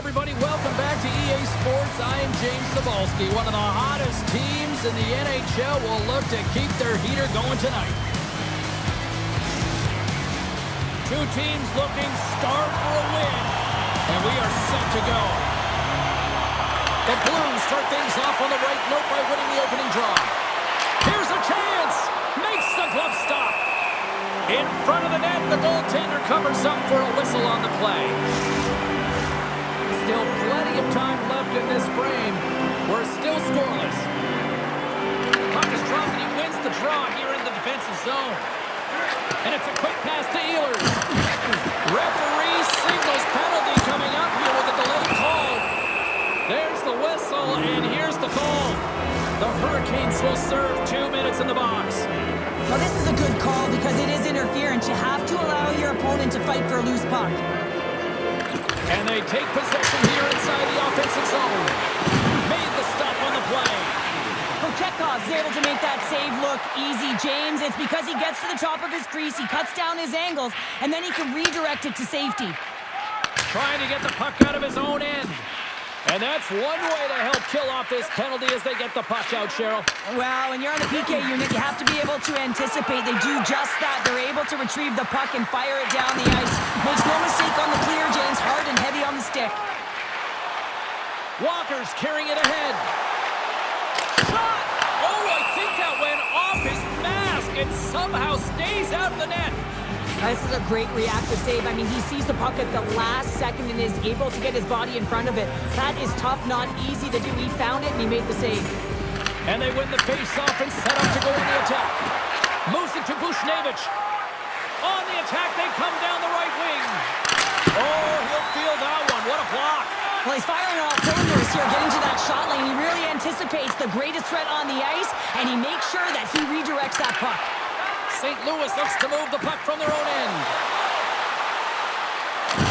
everybody. Welcome back to EA Sports. I am James Cebulski. One of the hottest teams in the NHL will look to keep their heater going tonight. Two teams looking starved for a win, and we are set to go. The Blues start things off on the right note by winning the opening draw. Here's a chance. Makes the glove stop. In front of the net, the goaltender covers up for a whistle on the play. Still plenty of time left in this frame. We're still scoreless. Puck is dropped and he wins the draw here in the defensive zone. And it's a quick pass to Ehlers. Referee signals penalty coming up here with a delayed call. There's the whistle and here's the call. The Hurricanes will serve 2 minutes in the box. Well, this is a good call because it is interference. You have to allow your opponent to fight for a loose puck. And they take possession here inside the offensive zone. Made the stop on the play. Kochetkov's able to make that save look easy, James. It's because he gets to the top of his crease, he cuts down his angles, and then he can redirect it to safety. Trying to get the puck out of his own end. And that's one way to help kill off this penalty as they get the puck out, Cheryl. Well, when you're on the PK unit, you have to be able to anticipate. They do just that. They're able to retrieve the puck and fire it down the ice. Makes no mistake on the clear, James. Hard and heavy on the stick. Walker's carrying it ahead. Shot! Oh, I think that went off his mask and somehow stays out of the net. This is a great reactive save. I mean, he sees the puck at the last second and is able to get his body in front of it. That is tough, not easy to do. He found it and he made the save. And they win the face-off and set up to go on the attack. Moves it to Bushnevich. On the attack, they come down the right wing. Oh, he'll feel that one. What a block. Well, he's firing all cylinders here, getting to that shot lane. He really anticipates the greatest threat on the ice, and he makes sure that he redirects that puck. St. Louis looks to move the puck from their own end.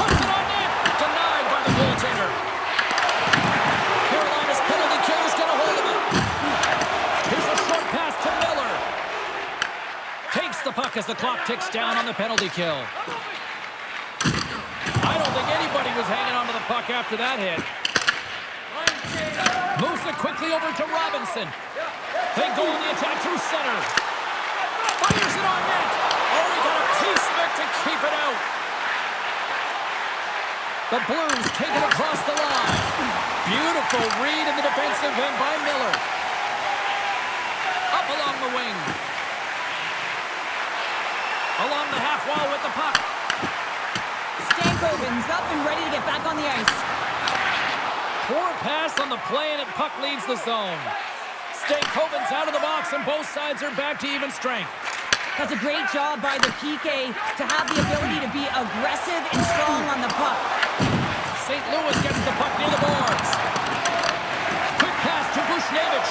Puts it on net. Denied by the goaltender. Carolina's penalty killer's get a hold of it. Here's a short pass to Miller. Takes the puck as the clock ticks down on the penalty kill. I don't think anybody was hanging on to the puck after that hit. Moves it quickly over to Robinson. They go on the attack through center. Fires it on net. Oh, he got a piece of it to keep it out. The Blues take it across the line. Beautiful read in the defensive end by Miller. Up along the wing. Along the half wall with the puck. Stankoven's up and ready to get back on the ice. Poor pass on the play and the puck leaves the zone. Stankoven's out of the box and both sides are back to even strength. That's a great job by the PK to have the ability to be aggressive and strong on the puck. St. Louis gets the puck near the boards. Quick pass to Bushnevich.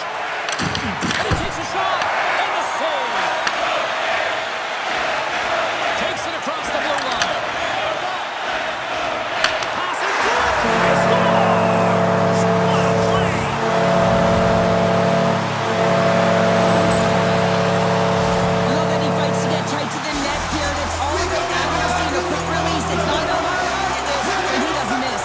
And he takes a shot. And the save. Takes it across the blue line. Passing through. He scores! What a play! I love that he fights to get tight to the net here, and it's all right now. We're seeing a quick release. It's not a hard run in this, and he doesn't miss.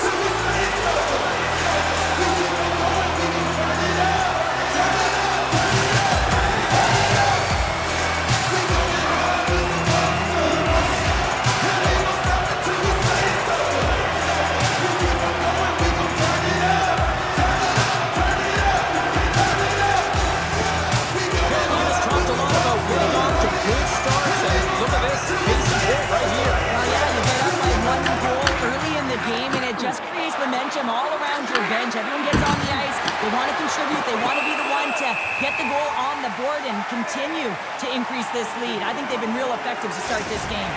All around your bench. Everyone gets on the ice. They want to contribute. They want to be the one to get the goal on the board and continue to increase this lead. I think they've been real effective to start this game.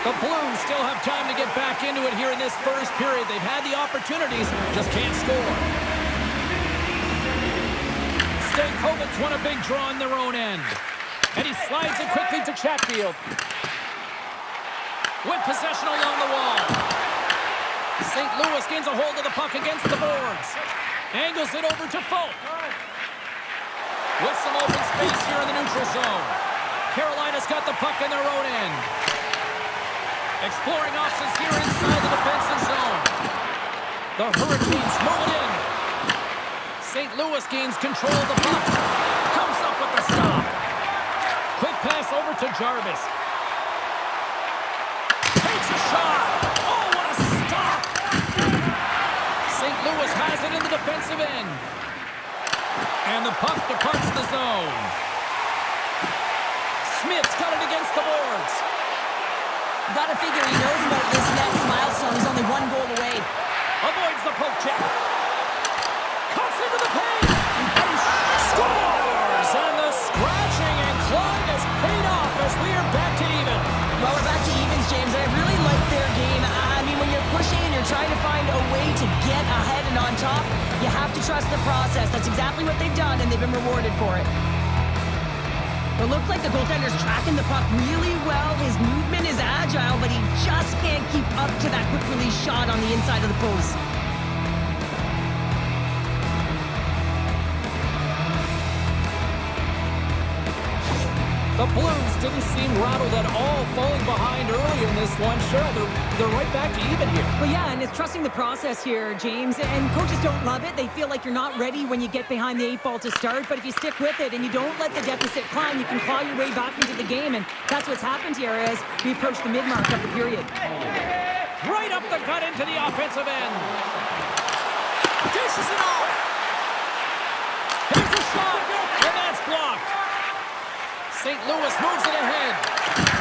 The Blues still have time to get back into it here in this first period. They've had the opportunities, just can't score. Stankoven's won a big draw in their own end. And he slides it quickly to Chatfield. With possession along the wall. St. Louis gains a hold of the puck against the boards. Angles it over to Folk. With some open space here in the neutral zone. Carolina's got the puck in their own end. Exploring options here inside the defensive zone. The Hurricanes move it in. St. Louis gains control of the puck. Comes up with the stop. Quick pass over to Jarvis. Takes a shot. Oh, what a stop. St. Louis has it in the defensive end. And the puck departs the zone. Smith's got it against the boards. Gotta figure he knows about this next milestone. He's only one goal away. Avoids the poke check. Cuts into the paint. And he scores! And the scratching and clawing has paid off as we are back to even. Well, we're back to evens, James. I really like their game. I mean, when you're pushing and you're trying to find a way to get ahead and on top, you have to trust the process. That's exactly what they've done, and they've been rewarded for it. It looks like the goaltender's tracking the puck really well. His movement is agile, but he just can't keep up to that quick release shot on the inside of the post. The Blues didn't seem rattled at all, falling behind early in this one. Sure, they're right back to even here. Well, yeah, and it's trusting the process here, James. And coaches don't love it. They feel like you're not ready when you get behind the 8 ball to start. But if you stick with it and you don't let the deficit climb, you can claw your way back into the game. And that's what's happened here as we approach the mid-mark of the period. Right up the gut into the offensive end. Dishes it off. Here's a shot, and that's blocked. St. Louis moves it ahead.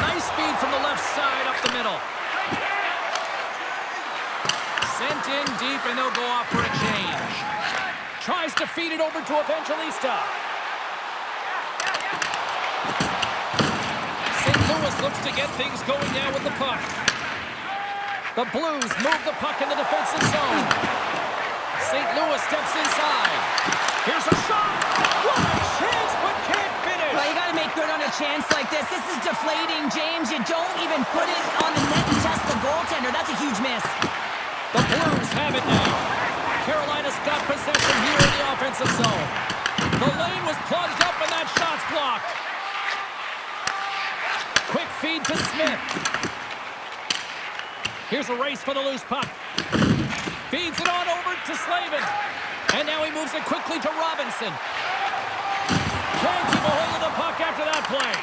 Nice feed from the left side up the middle. Sent in deep, and they'll go off for a change. Tries to feed it over to Evangelista. St. Louis looks to get things going now with the puck. The Blues move the puck in the defensive zone. St. Louis steps inside. Here's a shot. What a chance, but can't finish. Well, you got to make good on a chance like this. This is deflating, James. You don't even put it on the net and test the goaltender. That's a huge miss. The Blues have it now. Carolina's got possession here in the offensive zone. The lane was plugged up, and that shot's blocked. Quick feed to Smith. Here's a race for the loose puck. Feeds it on over to Slavin. And now he moves it quickly to Robinson. Can't keep a hold of the puck after that play.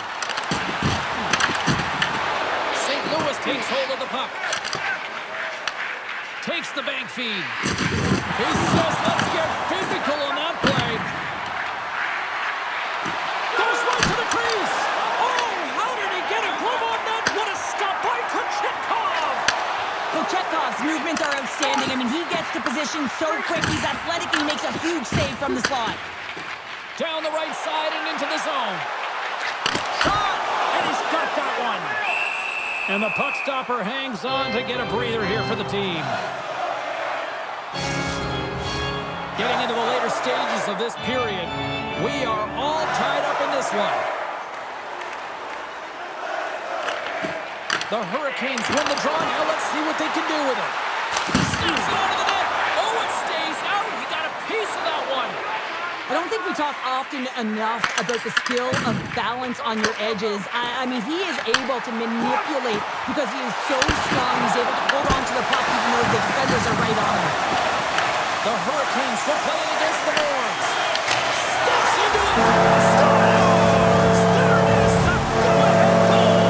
St. Louis takes hold of the puck. Takes the bank feed. He says, let's get physical on that play. Goes right to the crease. Oh, how did he get a glove on that? What a stop by Kochetkov. Kochetkov's movements are outstanding. I mean, he gets to position so quick. He's athletic, and he makes a huge save from the slot. Down the right side and into the zone. Shot! And he's got that one. And the puck stopper hangs on to get a breather here for the team. Getting into the later stages of this period, we are all tied up in this one. The Hurricanes win the draw. Now let's see what they can do with it. Snaps it onto the net. Oh, it stays out. He got a piece of that one. I don't think we talk often enough about the skill of balance on your edges. I mean, he is able to manipulate because he is so strong. He's able to hold on to the puck even though the defenders are right on him. The Hurricanes still playing against the boards. Steps into it. Scores! There is the go-ahead goal.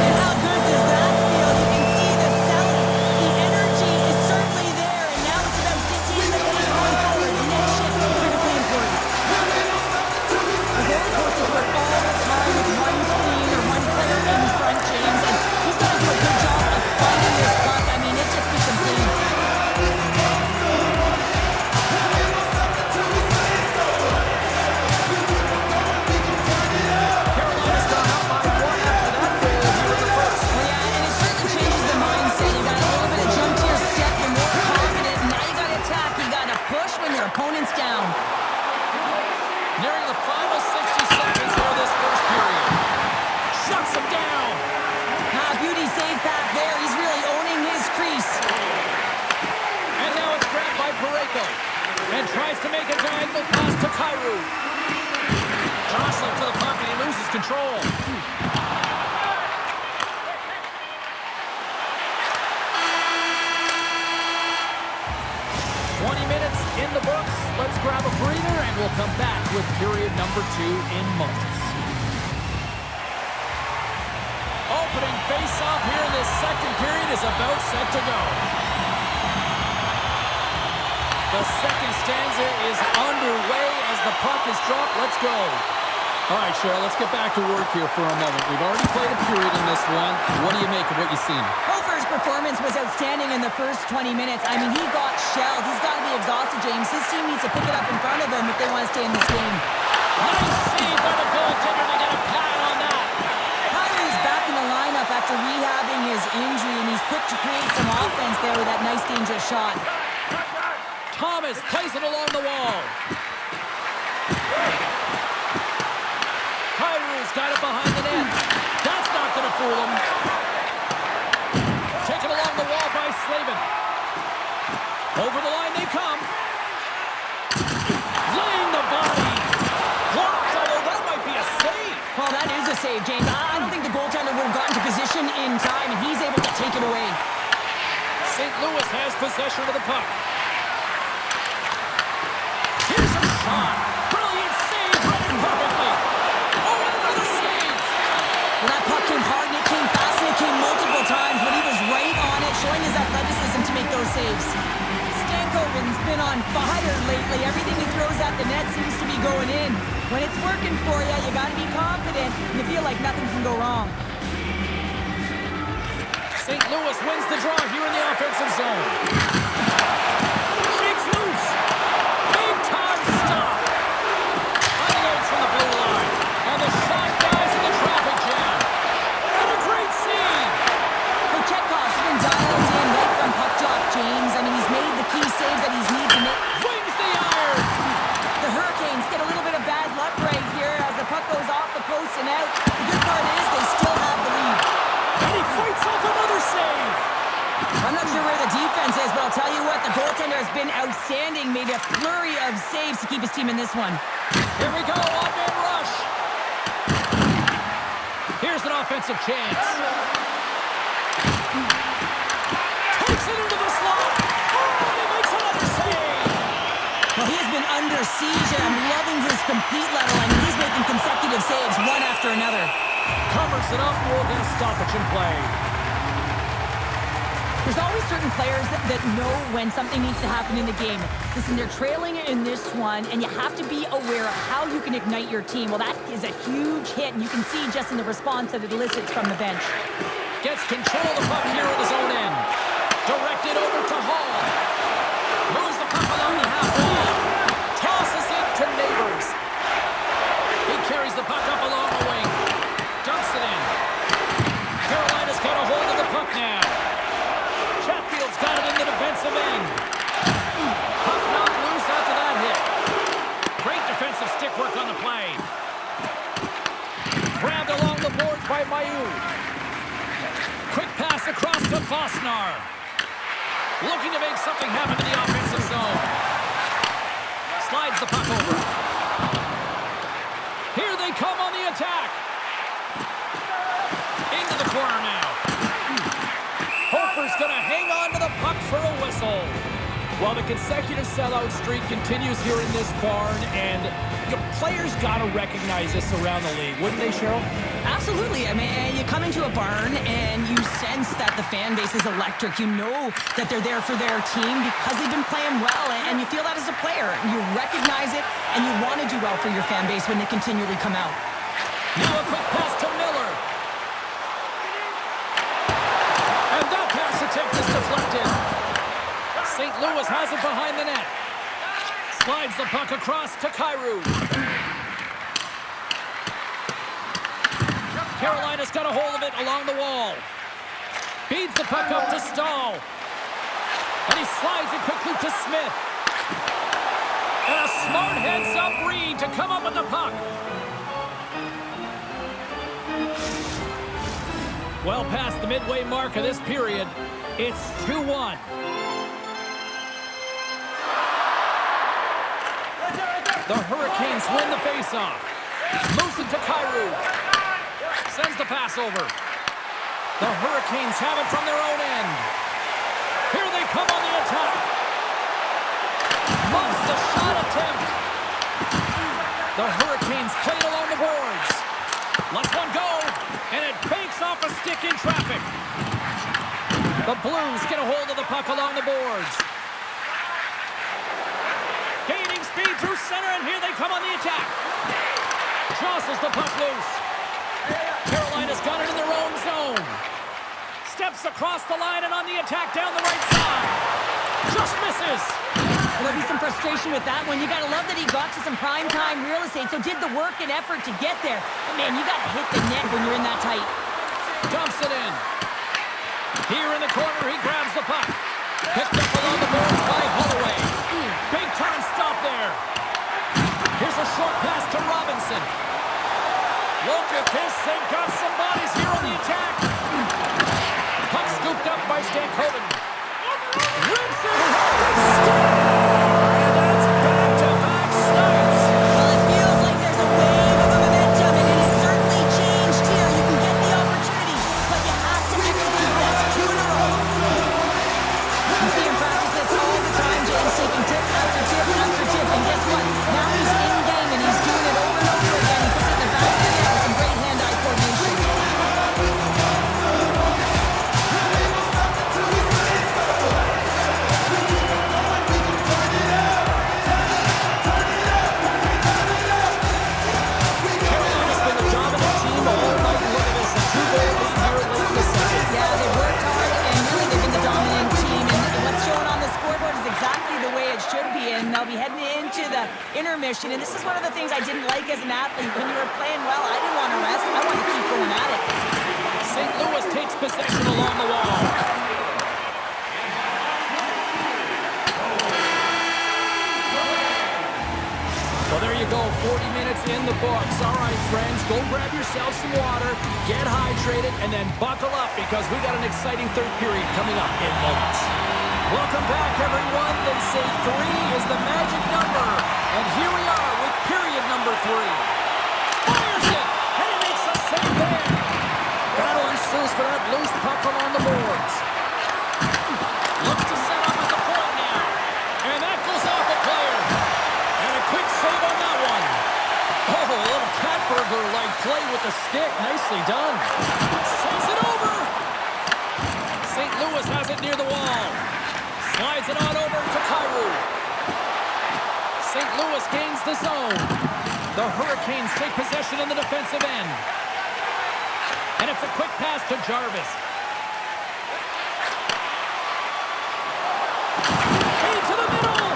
And how good does that feel? You can see the sound. The energy is certainly there, and now it's about dictating the pace going forward. The next shift is critically important. The goalie coaches work all the time with one screen or one player in front, James, and he's got to do a good job of finding this puck. I mean, it just keeps him clean. Carolina's gone out by one after that goal here in the first. Well, yeah, and it certainly changes the mindset. You got a little bit of jump to your step. You're more confident. Now you got to attack. You got to push when your opponent's down. Nearing the final 60 seconds here of this first period. Shuts him down. Beauty save back there. He's really owning his crease. And now it's grabbed by Parayko. And tries to make a diagonal pass to Kyrou. Jostling for the puck, and he loses control. grab a breather, and we'll come back with period number 2 in moments. Opening face-off here in this second period is about set to go. The second stanza is underway as the puck is dropped. Let's go. All right, Cheryl, let's get back to work here for a moment. We've already played a period in this one. What do you make of what you've seen? Hofer's performance was outstanding in the first 20 minutes. I mean, he got shelled. He's got to be exhausted, James. His team needs to pick it up in front of him if they want to stay in this game. Nice save by the goaltender to get a pad on that. Kyrie's back in the lineup after rehabbing his injury, and he's quick to create some offense there with that nice, dangerous shot. Thomas plays it along the wall. Kyrie's got it behind the net. That's not going to fool him. Taken along the wall by Slavin. Over the line they come. Laying the body. Blocked, although that might be a save. Well, that is a save, James. I don't think the goaltender would have gotten to position in time, and he's able to take it away. St. Louis has possession of the puck. Here's a shot. Brilliant save, read it perfectly. Oh, and another save. Well, that puck came hard, and it came fast, and it came multiple times, but he was right on it, showing his athleticism to make those saves. Stankoven's been on fire lately. Everything he throws at the net seems to be going in. When it's working for you, you got to be confident, and you feel like nothing can go wrong. St. Louis wins the draw here in the offensive zone. Shakes loose. Big time stop. Unloads from the blue line. And the shot dies in the traffic jam. And a great save. Kochetkov's been dialed in right from puck drop, James. I mean, he's made the key saves that he's needed to make. Wings the iron. The Hurricanes get a little bit of bad luck right here as the puck goes off the post and out. The good part is they still have the lead. And he fights off another save. I'm not sure where the defense is, but I'll tell you what, the goaltender has been outstanding. Made a flurry of saves to keep his team in this one. Here we go, one-man rush. Here's an offensive chance. Takes it into the slot. Oh, and he makes another save. Well, he has been under siege, and I'm loving his compete level. I mean, he's making consecutive saves, one after another. Covers it up, we'll get a stoppage in play. There's always certain players that know when something needs to happen in the game. Listen, they're trailing in this one, and you have to be aware of how you can ignite your team. Well, that is a huge hit, and you can see just in the response that it elicits from the bench. Gets control of the puck here at his own end. Directed over to Hall. Moves the puck along the half wall. Tosses it to Neighbors. He carries the puck up along the wing. Dumps it in. Carolina's got a hold of the puck now. Chatfield's got it in the defensive end. Puck knocked loose after that hit. Great defensive stick work on the play. Grabbed along the boards by Mailloux. Quick pass across to Vosnar. Looking to make something happen in the offensive zone. Slides the puck over. Here they come on the attack. Into the corner now. Hofer's going to hang on to the puck for a whistle. Well, the consecutive sellout streak continues here in this barn, and your players got to recognize this around the league, wouldn't they, Cheryl? Absolutely. I mean, you come into a barn and you sense that the fan base is electric. You know that they're there for their team because they've been playing well, and you feel that as a player. You recognize it, and you want to do well for your fan base when they continually come out. Now a quick pass to Miller. And that pass attempt is deflected. St. Louis has it behind the net. Slides the puck across to Kyrou. Carolina's got a hold of it along the wall. Feeds the puck up to Stahl. And he slides it quickly to Smith. And a smart heads-up read to come up with the puck. Well past the midway mark of this period, it's 2-1. The Hurricanes win the faceoff. Moves it to Kyrou. Sends the pass over. The Hurricanes have it from their own end. Here they come on the attack. Muffs the shot attempt. The Hurricanes play it along the boards. Lets one go, and it banks off a stick in traffic. The Blues get a hold of the puck along the boards. Gaining speed through center, and here they come on the attack. Jostles the puck loose. Carolina's got it in their own zone. Steps across the line and on the attack down the right side. Just misses. There'll be some frustration with that one. You got to love that he got to some prime-time real estate, so did the work and effort to get there. But, man, you got to hit the net when you're in that tight. Dumps it in. Here in the corner, he grabs the puck. Picked up along the boards by Holloway. Big-time stop there. Here's a short pass to Robinson. Look at this. They've got some bodies here on the attack. Puck scooped up by Stankoven. Rips it. And that's back-to-back snipes. Well, it feels like there's a wave of momentum, and it has certainly changed here. You can get the opportunity, but you have to execute. That's 2 in a row. You see him practice this all the time, James, taking tip after tip after tip, and guess what? Now he's in game, and he's doing it over and over again. He puts it in the back of the net with some great hand-eye coordination. Carolina's been the dominant team all night. Look at this, a 2-goal lead here late in the second. Yeah, they've worked hard, and really they've been the dominant team. And what's shown on the scoreboard is exactly the way it should be. And they'll be heading into the intermission. And this is one of the things I didn't like as an athlete. When you were playing well, I didn't want to rest. I want to keep going at it. St. Louis takes possession along the wall. Well, there you go, 40 minutes in the books. All right, friends, go grab yourself some water, get hydrated, and then buckle up because we got an exciting third period coming up in moments. Welcome back, everyone. They say 3 is the magic number, and here we are with period number 3. Fires it, and he makes a save there. Battle ensues for that loose puck along the boards. Looks to set up at the point now, and that goes off the player. And a quick save on that one. Oh, a little cat burglar-like play with the stick. Nicely done. Saves it over. St. Louis has it near the wall. Slides it on over to Kyrou. St. Louis gains the zone. The Hurricanes take possession in the defensive end. And it's a quick pass to Jarvis. Into the middle.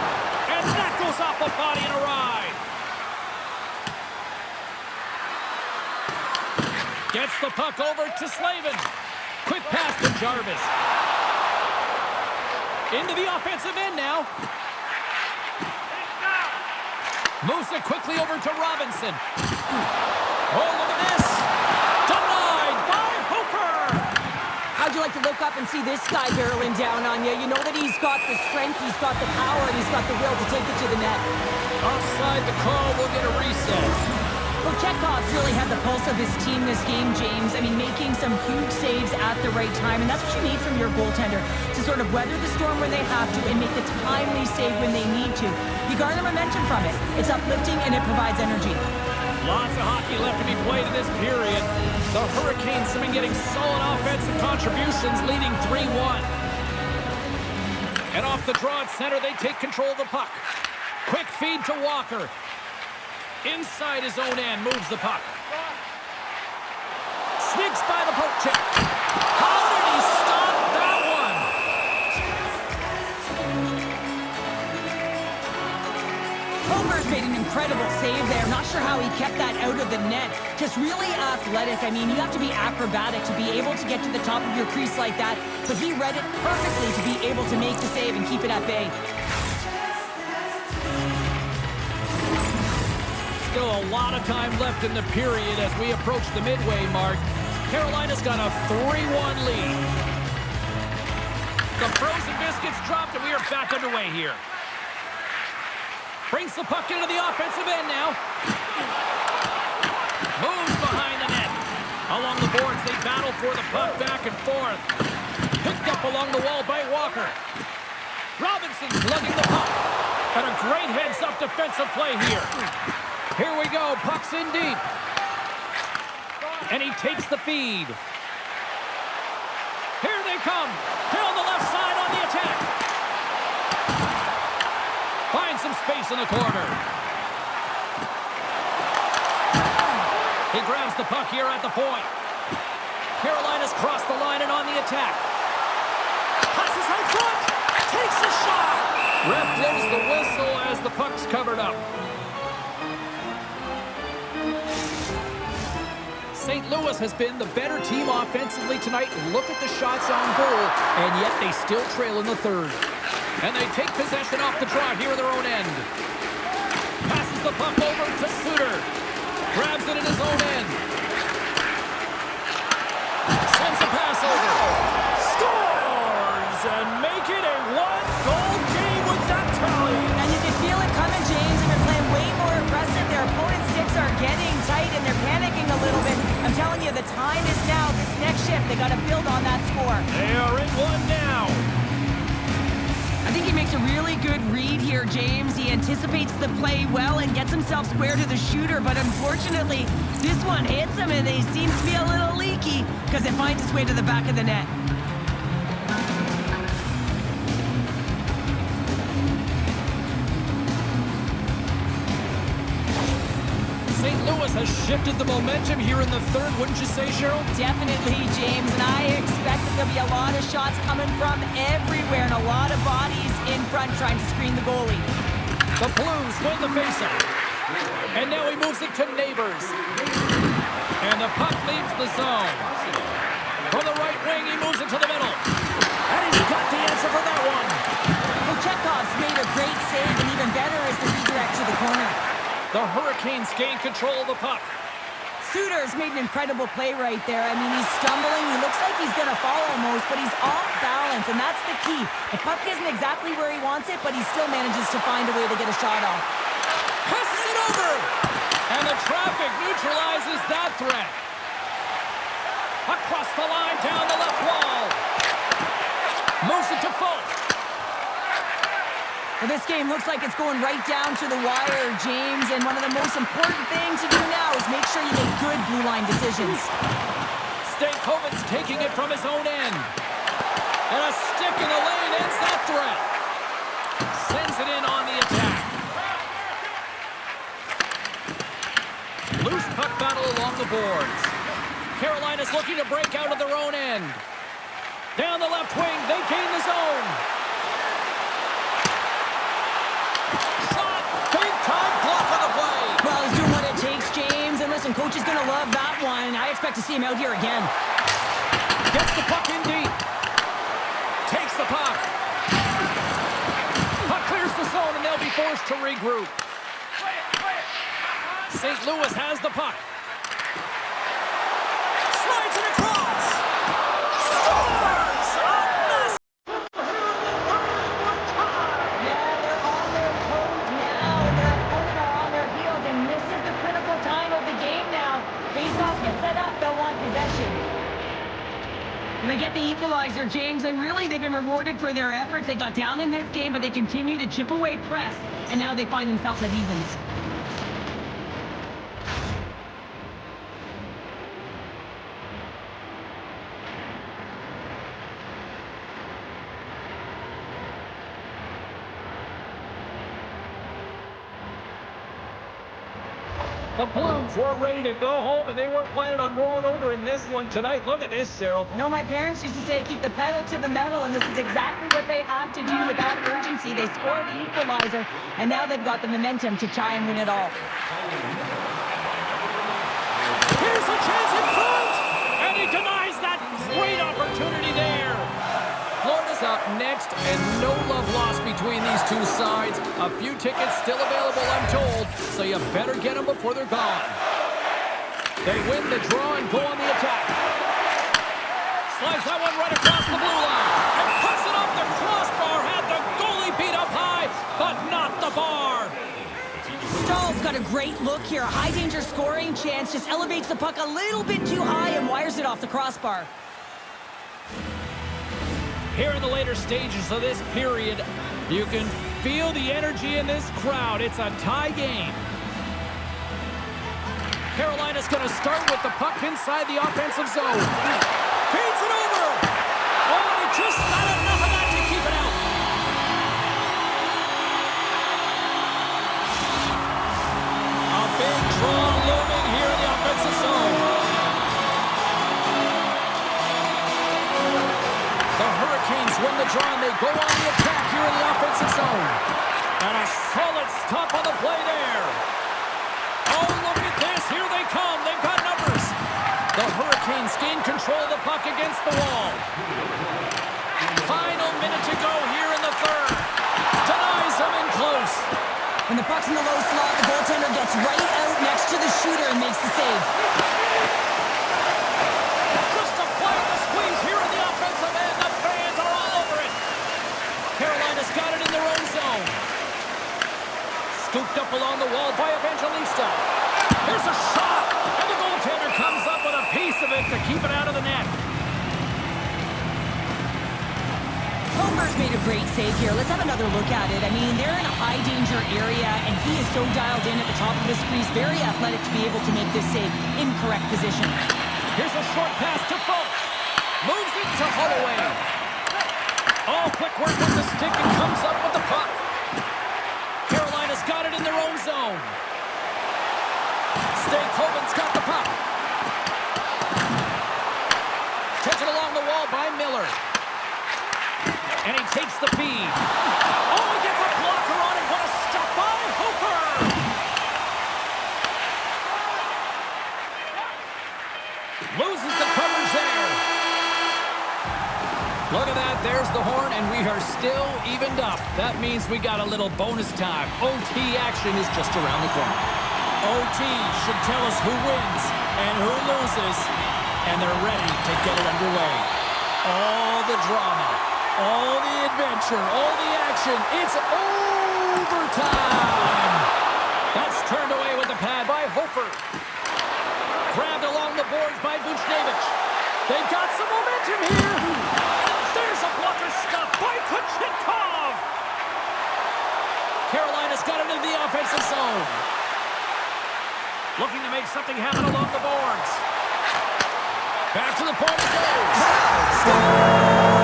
And that goes off the body in a ride. Gets the puck over to Slavin. Quick pass to Jarvis. Into the offensive end now. Moves it quickly over to Robinson. Oh, look at this. Denied by Hofer. How'd you like to look up and see this guy barreling down on you? You know that he's got the strength, he's got the power, and he's got the will to take it to the net. Offside the call. We'll get a reset. Well, Chekhov's really had the pulse of his team this game, James. I mean, making some huge saves at the right time, and that's what you need from your goaltender, to sort of weather the storm when they have to and make the timely save when they need to. You garner momentum from it. It's uplifting, and it provides energy. Lots of hockey left to be played in this period. The Hurricanes have been getting solid offensive contributions, leading 3-1. And off the draw at center, they take control of the puck. Quick feed to Walker. Inside his own end, moves the puck. Sneaks by the poke check. How did he stop that one? Homer's made an incredible save there. Not sure how he kept that out of the net. Just really athletic. I mean, you have to be acrobatic to be able to get to the top of your crease like that. But he read it perfectly to be able to make the save and keep it at bay. Still a lot of time left in the period as we approach the midway mark. Carolina's got a 3-1 lead. The frozen biscuits dropped, and we are back underway here. Brings the puck into the offensive end now. Moves behind the net. Along the boards, they battle for the puck back and forth. Picked up along the wall by Walker. Robinson's lugging the puck. And a great heads-up defensive play here. Here we go. Puck's in deep. And he takes the feed. Here they come. Down the left side on the attack. Finds some space in the corner. He grabs the puck here at the point. Carolina's crossed the line and on the attack. Passes out front. Takes a shot. Ref blows the whistle as the puck's covered up. St. Louis has been the better team offensively tonight. Look at the shots on goal, and yet they still trail in the third. And they take possession off the draw here in their own end. Passes the puck over to Suter. Grabs it in his own end. Sends a pass over. Scores! And make it a one-goal game with that tally. And you can feel it coming, James. They've been playing way more aggressive. Their opponent's sticks are getting tight, and they're panicking a little bit. I'm telling you, the time is now. This next shift, they got to build on that score. They are in one now. I think he makes a really good read here, James. He anticipates the play well and gets himself square to the shooter, but unfortunately, this one hits him, and he seems to be a little leaky because it finds its way to the back of the net. St. Louis has shifted the momentum here in the third, wouldn't you say, Cheryl? Definitely, James, and I expect that there'll be a lot of shots coming from everywhere and a lot of bodies in front trying to screen the goalie. The Blues win the faceoff. And now he moves it to Neighbors. And the puck leaves the zone. From the right wing, he moves it to the middle. And he's got the answer for that one. Chekhov's made a great save, and even better is the redirect to the corner. The Hurricanes gain control of the puck. Suter's made an incredible play right there. I mean, he's stumbling. He looks like he's going to fall almost, but he's off balance, and that's the key. The puck isn't exactly where he wants it, but he still manages to find a way to get a shot off. Passes it over! And the traffic neutralizes that threat. Across the line, down the left wall. Moves it to Folk. Well, this game looks like it's going right down to the wire, James, and one of the most important things to do now is make sure you make good blue line decisions. Stankoven's taking it from his own end. And a stick in the lane ends that threat. Sends it in on the attack. Loose puck battle along the boards. Carolina's looking to break out of their own end. Down the left wing, they gain the zone. Well, he's doing what it takes, James. And listen, coach is going to love that one. I expect to see him out here again. Gets the puck in deep. Takes the puck. Puck clears the zone, and they'll be forced to regroup. St. Louis has the puck. Slides it across. Scores! A massive... They get the equalizer, James, and really they've been rewarded for their efforts. They got down in this game, but they continue to chip away press, and now they find themselves at evens. The Blues were ready to go home, and they weren't planning on rolling over in this one tonight. Look at this, Cheryl. You know, my parents used to say, keep the pedal to the metal, and this is exactly what they have to do without urgency. They scored the equalizer, and now they've got the momentum to try and win it all. Here's a chance in front, and he denies that great opportunity there. Florida's up next, and no love lost between these two sides. A few tickets still available, I'm told, so you better get them before they're gone. They win the draw and go on the attack. Slides that one right across the blue line, and puts it off the crossbar. Had the goalie beat up high, but not the bar. Stahl's got a great look here. A high-danger scoring chance, just elevates the puck a little bit too high and wires it off the crossbar. Here in the later stages of this period, you can feel the energy in this crowd. It's a tie game. Carolina's going to start with the puck inside the offensive zone. Feeds it over. Oh, they just not enough of that to keep it out. A big draw looming here in the offensive zone. The Hurricanes win the draw, and they go on the attack here in the offensive zone. And a solid stop on the play there. Oh, look at this. Here they come. They've got numbers. The Hurricanes gain control of the puck against the wall. Final minute to go here in the third. Denies them in close. When the puck's in the low slot, the goaltender gets right out next to the shooter and makes the save. Just applying the squeeze here in the offensive end. The fans are all over it. Carolina's got it in their own zone. Scooped up along the wall by Evangelista. Here's a shot, and the goaltender comes up with a piece of it to keep it out of the net. Homer's made a great save here. Let's have another look at it. I mean, they're in a high-danger area, and he is so dialed in at the top of the crease. Very athletic to be able to make this save in correct position. Here's a short pass to Fultz. Moves it to Holloway. Oh, quick work with the stick and comes up with the puck. Carolina's got it in their own zone. Stakoven's got the puck. Taken along the wall by Miller. And he takes the feed. Oh, he gets a blocker on it. What a stop by Hofer! Loses the coverage there. Look at that. There's the horn, and we are still evened up. That means we got a little bonus time. OT action is just around the corner. OT should tell us who wins and who loses, and they're ready to get it underway. All the drama, all the adventure, all the action. It's overtime. That's turned away with the pad by Hofer. Grabbed along the boards by Buchnevich. They've got some momentum here. And there's a blocker stop by Kochetkov. Carolina's got it into the offensive zone. Looking to make something happen along the boards. Back to the point it goes. Scores!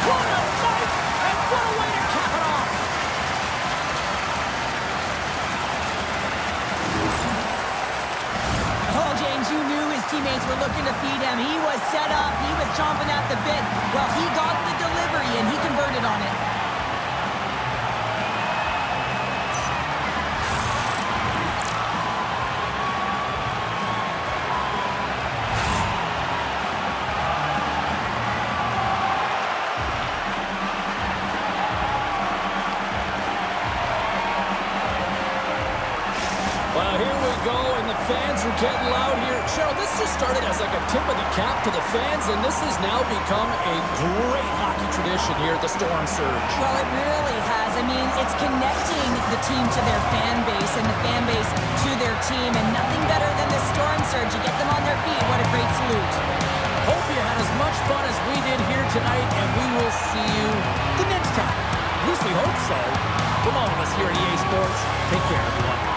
What a night! And what a way to cap it off! Oh, James, you knew his teammates were looking to feed him. He was set up. He was chomping at the bit. Well, he got the delivery, and he converted on it. Well, here we go, and the fans are getting loud here. Cheryl, this just started as like a tip of the cap to the fans, and this has now become a great hockey tradition here at the Storm Surge. Well, it really has. I mean, it's connecting the team to their fan base and the fan base to their team, and nothing better than the Storm Surge. You get them on their feet. What a great salute. Hope you had as much fun as we did here tonight, and we will see you the next time. At least we hope so. From all of us here at EA Sports, take care, everyone.